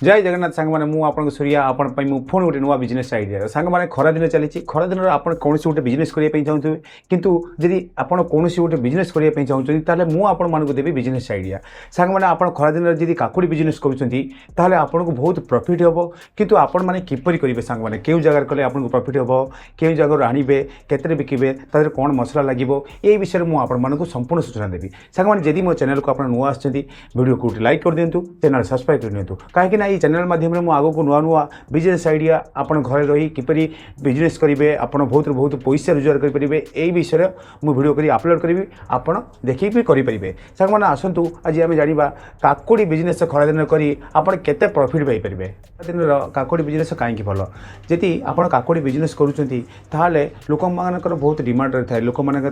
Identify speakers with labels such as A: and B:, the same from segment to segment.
A: जय जगन्नाथ सांग मैंने मुझे सूर्या आपण फोन गोटे नुआ बिजनेस आइडिया सांग मैंने खरा दिन चली खरा दिन आप कौन गोटे बिजनेस करने चाहते किंतु जदि आपण कौन गोटे बिजनेस करने चाहते ताले मुझे देवी बिजनेस आइडिया सांग मैंने आप खरा दिन जब काकुड़ी बिजनेस करें आपन को बहुत प्रॉफिट हम किंतु आपण मैंने किपरि करेंगे सांग मैंने क्यों जगार कले आपको प्रॉफिट हम क्यों जगह आणवे केते बिकिबे तार कौन मसला लगे ये विषय मुझे संपूर्ण सूचना देवी सांग मैंने जदि मो चैनल को आप नुआ वीडियो को लाइक कर दिंतु चैनल सब्सक्राइब कर दिंतु कहीं ये चैनल माध्यम आग को नुआ नुआ बिजनेस आइडिया आपन घरे रही किपरि बिजनेस करेंगे आप बहुत पैसा रोजगार करेंगे यही विषय मुझे वीडियो करी अपलोड करी आपड़ देखिए भी करेंगे सांग मैंने आसतु आज आम जाना काकुड़ी बिजनेस खरा दिन करी आप केते प्रॉफिट पाइपर दिन काकुड़ी बिजनेस कहीं भल जी आप काकुड़ी बिजनेस करुँचे लोक मानकर बहुत डिमांड रही है लोक मैंने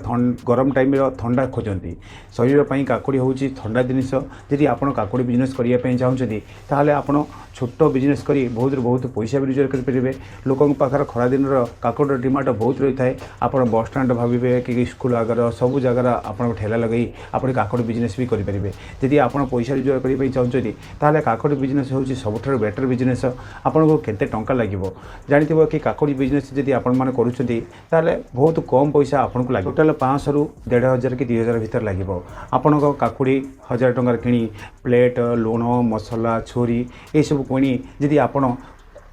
A: गरम टाइम ठंडा खोजती शरीर पर काकुड़ी हूँ ठंडा जिनिस जी आप काकुड़ी बिजनेस करने चाहते ताहले आपण छोट बिजनेस करी बहुत पैसा भी रोजगार करेंगे लोकों पाखर खरा दिन काकुड़ डिमांड बहुत रही है आप बस स्टाण्ड भावे कि स्कूल आगर सब जगार आप ठेला लगे आप काकुड़ बिजनेस भी करेंगे जदि आप पैसा रोजगार करने चाहते ताहले काकुड़ बिजनेस हूँ सबुठ बेटर बिजनेस आपन को केते टंका लगे जानी कि काकुड़ी बिजनेस जदि आपण मैंने करें बहुत कम पैसा आपन को लगे टोटाल 500 ରୁ 1500 कि 2000 भीतर लगे आपण काकुड़ी 1000 टंकार किणी प्लेट लुण मसला छुरी ये सब किणी जदि आपण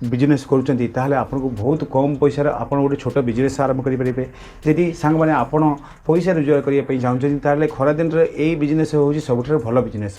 A: बिजनेस करुँचे ताहले आपन को बहुत कम पैसा आप गोटे छोट बिजनेस आरंभ करेंगे जदि सांग मैंने आपन पैसा रोजगार करने चाहते ताहले खरा दिन यही बिजनेस हूँ सबुठ भल बिजनेस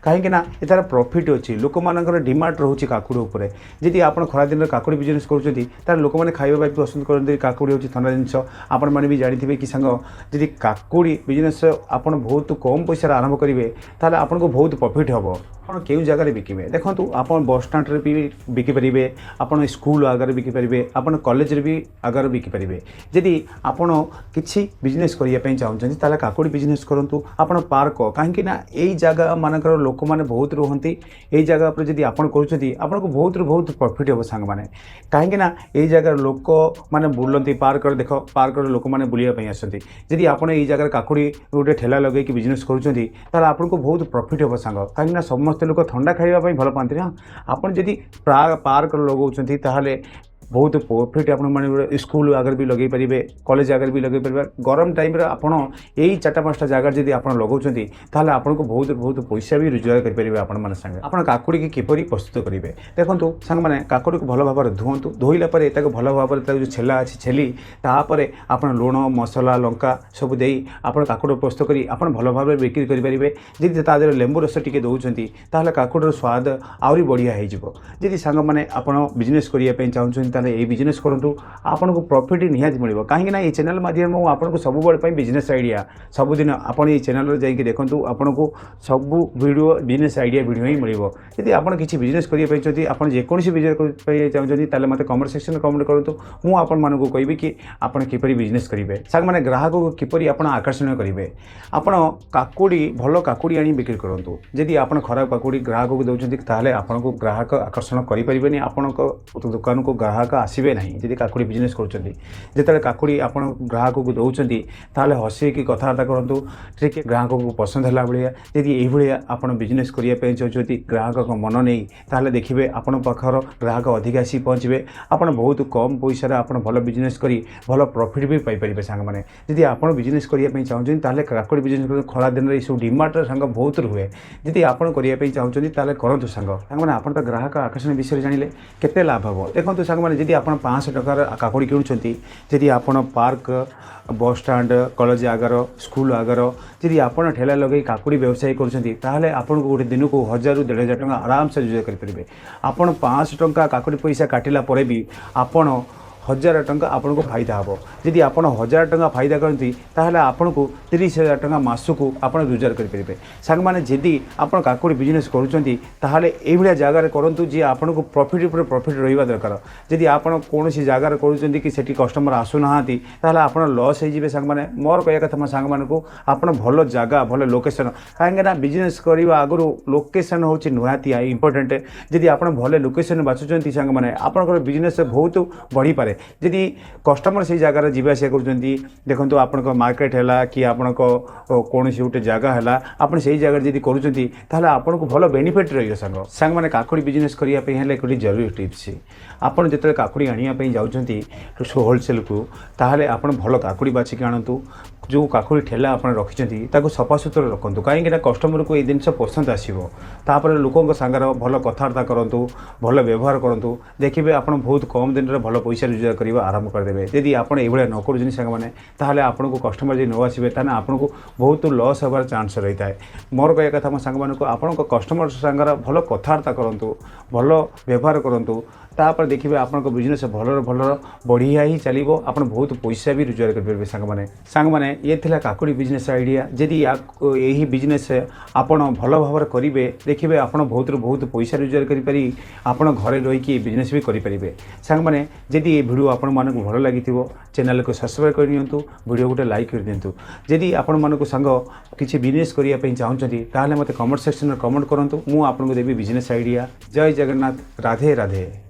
A: कहीं यार प्रॉफिट अच्छी लोक मानकर डिमांड रोचे काकुड़ी उपर जदि आप खरा दिन काकुड़ी बिजनेस करुँचे लोक मैंने खाଇବା भी पसंद करते काकुड़ी हूँ ठंडा जिनिस आपण मैंने भी जानी कि सांग जदि काकुड़ी बिजनेस आप बहुत कम पैसा आरंभ करेंगे ताहले आपन को बहुत प्रॉफिट हम आप क्यों जगह बिकिबे देखो आप बस स्टाण्ड भी बिकिपारे आप स्कूल आगे बिकिपारे आप कॉलेज भी आगे बिकिपारे जदि आपड़ कि बिजनेस करने चाहते ताले काकुड़ी बिजनेस करूँ आप पार्क कहीं यही जगह मानक लोक मैंने बहुत रुहति यही जगह पर जब आप कर बहुत प्रॉफिट हम सांग मैंने कहीं यही जगह लोक मैंने बुलती पार्क देख पार्क लोक मैंने बुलायापी आसती जदि आप जगह काकुड़ी गोटे ठेला लगे बिजनेस करुँचे आपको बहुत प्रॉफिट हम सांग कहीं समस्त लोक ठंडा खाइबा भल पाते हाँ आप जदि पार्क लगाउछंती ताहले बहुत प्रॉफिट आप स्कूल आगे भी लगे पारे कॉलेज आगे भी लगे पारे गरम टाइम आपड़ यही 4-5टा जगह जब आप लगाउछंती ताहले आपको बहुत पैसा भी रोजगार करेंगे आपण संगे आप काकुड़ी की किपरि प्रस्तुत करेंगे देखो सांग मैंने काकुड़ी को भल भाव धुआं धोइला भल भाव जो छेला अच्छी छेली तापर आप लुण मसला लंका सब दे आप काकुड़ प्रस्तुत करी आप भल भाव बिक्री करेंगे जदि तादेह लेंबू रस टी दौरान ताहले काकुड़र स्वाद आहरी बढ़िया होजी सांग मैंने आप बिजनेस करने चाहते ये बिजनेस करूँ आपन को प्रॉफिट निहाती मिल कहीं ये चैनल माध्यम आपको सब बिजनेस आइडिया सबुदिन आप चैनल जाकि देखूँ आपन को सब वीडियो बिजनेस आइडिया वीडियो ही मिल जब आप किसी बिजनेस करने चाहते आप जेकोसी बिजनेस करने चाहते मत कमेंट सेक्शन कमेंट करूँ मुझे कहबी कि आप किपरि बिजनेस करेंगे सांग मैंने ग्राहक को किपरि आप आकर्षण करेंगे आप काकुड़ी भल काकुड़ी आनी बिक्री करूँ जदि आप खराब काकुड़ी ग्राहक को दौरान ताहले आपको ग्राहक आकर्षण करें आपण दुकान को ग्राहक आसबे ना जी काकुड़ी बिजनेस करते काकुड़ी आप ग्राहक को दौरान ताहले हसी कि कथबार्ता करूँ ठीक ग्राहक को पसंद है भाया जदि ये आप बिजनेस करने चाहते ग्राहक को मन नहीं ताहले देखिए आपण पाखर ग्राहक अधिक आसी पहुँचे आप बहुत कम पैसा आप भल बिजनेस करी भल प्रॉफिट भी पाइपर सांग मैंने जदि आप बिजनेस करने चाहते ताहले काकुड़ी बिजनेस खरा दिन ये सब डिमांड सांग बहुत रुहे जदि आप करने चाहते ताहले करूँ सांग मैंने आप ग्राहक आकर्षण विषय जानिले केते लाभ हम देखो सांग मैंने जदि आप 500 टकार काकुड़ी किणुंट जदि आप पार्क बस stand college Agar school Agar जदि आप ठेला लगे काकुड़ी व्यवसाय करें आपको गोटे दिन को 1000 ରୁ 1500 टଙ୍କା आराम से रोजगार करेंगे आप 500 टଙ୍କା काकुड़ी पैसा काटिला परे भी आपण 1000 टଙ୍କା आपको फायदा हम जदि आप 1000 टଙ୍କା फायदा करती ताहले आपको 30,000 टଙ୍କା मासकू आप रोजगार करेंगे सांग मैंने जदि आप काकुड़ी बिजनेस करुँचे ताहले ये जगार करूँ जी आपको प्रॉफिट पर प्रॉफिट रहा दरकार जदि आप कौन जगार करुँचे कि सेठी कस्टमर आसुना ताहले आप लॉस हो सांग मैंने मोर कह कथा सांग मान को आप भल जगह भल लोकेशन कहीं बिजनेस करने आगु लोकेशन हूँ निहाती इंपोर्टेंट जदि आप भले लोकेशन बाछुंट सांग मैंने आप बिजनेस बहुत बढ़ी पारे पारे जदि कस्टमर से जगार जावासिया कर देखो आपण मार्केट है कि आपण कौन गोटे जगह है आप जगह जब करें आपन को भल बेनिफिट रही सांग सांग मैंने काकुड़ी बिजनेस करने गोटे जरूरी टिप्स आपड़ जो काकुड़ी आने जाऊँगी होलसेल को ताहले आप भल काकुड़ी बाछिक आणतु जो काकुड़ी ठेला आप रखिंट सफा सुतरा रखु कहीं कस्टमर को ये जिनस पसंद आसपर लोकों सांगर भल कथबार्ता करूँ भल व्यवहार करूँ देखिए आप बहुत कम दिन में भल पैसा रोजगार करने आरंभ करदे जदि आप ये न कर सांगे ताहले आपन को कस्टमर जो न आसवे ताने आपन को बहुत लॉस होबार चांस रही है मोर कह कथा मो सांग मानक आपण कस्टमर सांगर भल कथबार्ता करूँ भल व्यवहार करूँ तापर देखिए आपन बिजनेस भल भल बढ़िया ही चलो आप बहुत पैसा भी रोजगार करेंगे सांग मैंने ये थिला काकुड़ी बिजनेस आइडिया जदि यही बिजनेस आपन भल भाव करेंगे देखिए आप बहुत पैसा रोजगार करी आपन घरे रही बिजनेस भी करेंगे सांग मैंने जदि ये वीडियो आपण मानक भल लगी चैनल को सब्सक्राइब कर दिंतु वीडियो गोटे लाइक कर दिंतु जदि आपण मानक सांग किसी बिजनेस करने चाहूँगी ताहले मते कमेंट सेक्शन में कमेंट करूँ मुझे आपको देवी बिजनेस आइडिया जय जगन्नाथ राधे राधे।